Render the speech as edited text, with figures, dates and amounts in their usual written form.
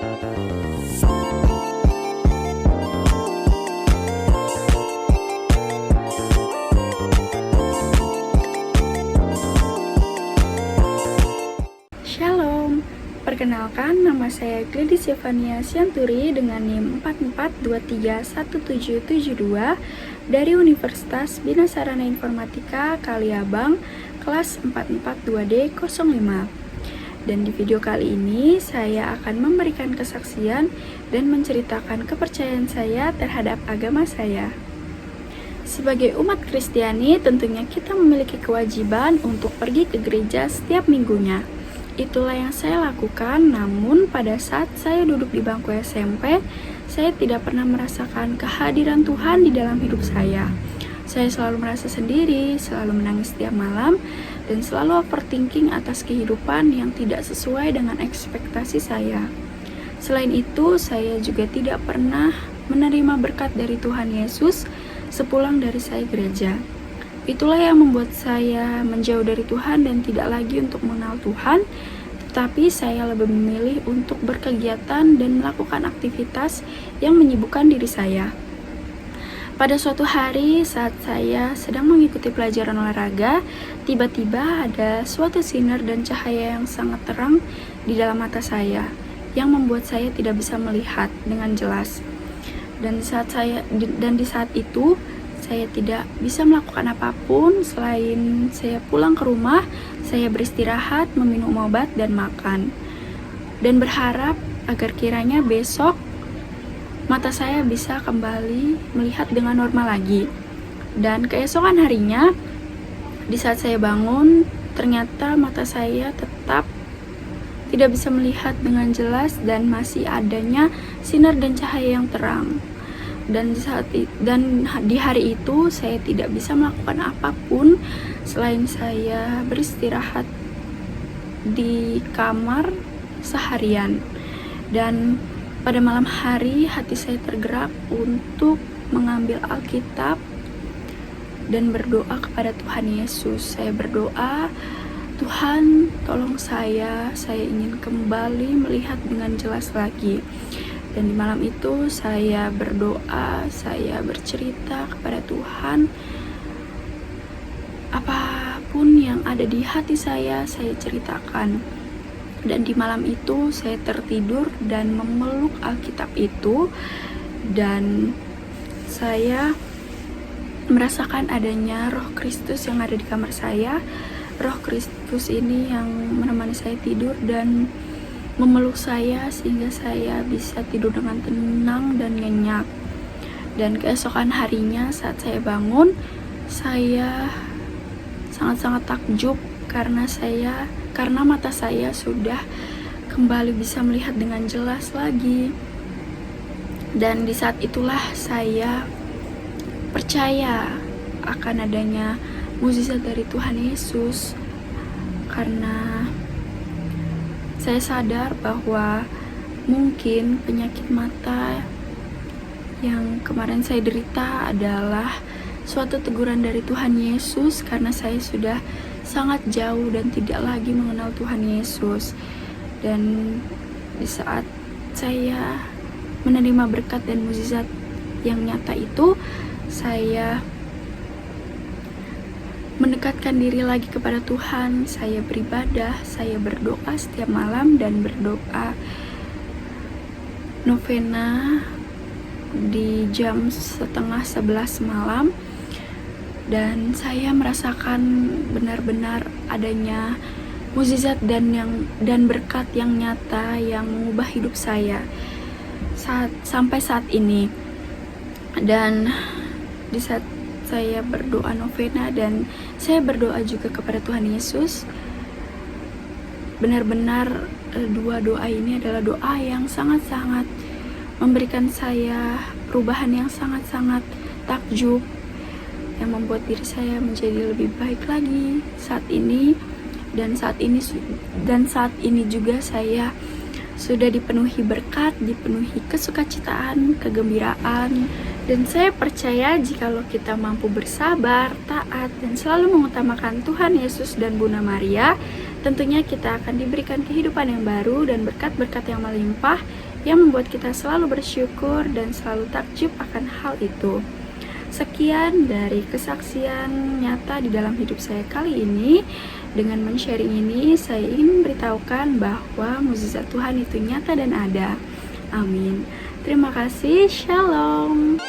Shalom, perkenalkan nama saya Gladys Yevania Sianturi dengan NIM 44231772 dari Universitas Bina Sarana Informatika Kaliabang, kelas 442D05. Dan di video kali ini saya akan memberikan kesaksian dan menceritakan kepercayaan saya terhadap agama saya. Sebagai umat Kristiani, tentunya kita memiliki kewajiban untuk pergi ke gereja setiap minggunya. Itulah yang saya lakukan, namun pada saat saya duduk di bangku SMP, saya tidak pernah merasakan kehadiran Tuhan di dalam hidup saya. Saya selalu merasa sendiri, selalu menangis setiap malam, dan selalu overthinking atas kehidupan yang tidak sesuai dengan ekspektasi saya. Selain itu, saya juga tidak pernah menerima berkat dari Tuhan Yesus sepulang dari saya gereja. Itulah yang membuat saya menjauh dari Tuhan dan tidak lagi untuk mengenal Tuhan, tetapi saya lebih memilih untuk berkegiatan dan melakukan aktivitas yang menyibukkan diri saya. Pada suatu hari saat saya sedang mengikuti pelajaran olahraga, tiba-tiba ada suatu sinar dan cahaya yang sangat terang di dalam mata saya, yang membuat saya tidak bisa melihat dengan jelas. Dan di saat itu saya tidak bisa melakukan apapun selain saya pulang ke rumah, saya beristirahat, meminum obat, dan makan. Dan berharap agar kiranya besok mata saya bisa kembali melihat dengan normal lagi. Dan keesokan harinya, di saat saya bangun, ternyata mata saya tetap tidak bisa melihat dengan jelas dan masih adanya sinar dan cahaya yang terang. Dan di hari itu saya tidak bisa melakukan apapun selain saya beristirahat di kamar seharian. Dan pada malam hari hati saya tergerak untuk mengambil Alkitab dan berdoa kepada Tuhan Yesus. Saya berdoa, Tuhan tolong saya ingin kembali melihat dengan jelas lagi. Dan di malam itu saya berdoa, saya bercerita kepada Tuhan apapun yang ada di hati saya ceritakan. Dan di malam itu saya tertidur dan memeluk Alkitab itu, dan saya merasakan adanya Roh Kristus yang ada di kamar saya. Roh Kristus ini yang menemani saya tidur dan memeluk saya sehingga saya bisa tidur dengan tenang dan nyenyak. Dan keesokan harinya saat saya bangun, saya sangat-sangat takjub karena mata saya sudah kembali bisa melihat dengan jelas lagi. Dan di saat itulah saya percaya akan adanya mukjizat dari Tuhan Yesus, karena saya sadar bahwa mungkin penyakit mata yang kemarin saya derita adalah suatu teguran dari Tuhan Yesus, karena saya sudah sangat jauh dan tidak lagi mengenal Tuhan Yesus. Dan di saat saya menerima berkat dan mukjizat yang nyata itu, saya mendekatkan diri lagi kepada Tuhan. Saya beribadah, saya berdoa setiap malam dan berdoa novena di jam 10:30 malam. Dan saya merasakan benar-benar adanya mukjizat dan berkat yang nyata yang mengubah hidup saya sampai saat ini. Dan di saat saya berdoa novena dan saya berdoa juga kepada Tuhan Yesus, benar-benar dua doa ini adalah doa yang sangat-sangat memberikan saya perubahan yang sangat-sangat takjub, yang membuat diri saya menjadi lebih baik lagi saat ini. Dan saat ini juga saya sudah dipenuhi berkat, dipenuhi kesukacitaan, kegembiraan. Dan saya percaya jikalau kita mampu bersabar, taat, dan selalu mengutamakan Tuhan Yesus dan Bunda Maria, tentunya kita akan diberikan kehidupan yang baru dan berkat-berkat yang melimpah yang membuat kita selalu bersyukur dan selalu takjub akan hal itu. Sekian dari kesaksian nyata di dalam hidup saya kali ini. Dengan men-sharing ini, saya ingin memberitahukan bahwa mukjizat Tuhan itu nyata dan ada. Amin. Terima kasih. Shalom.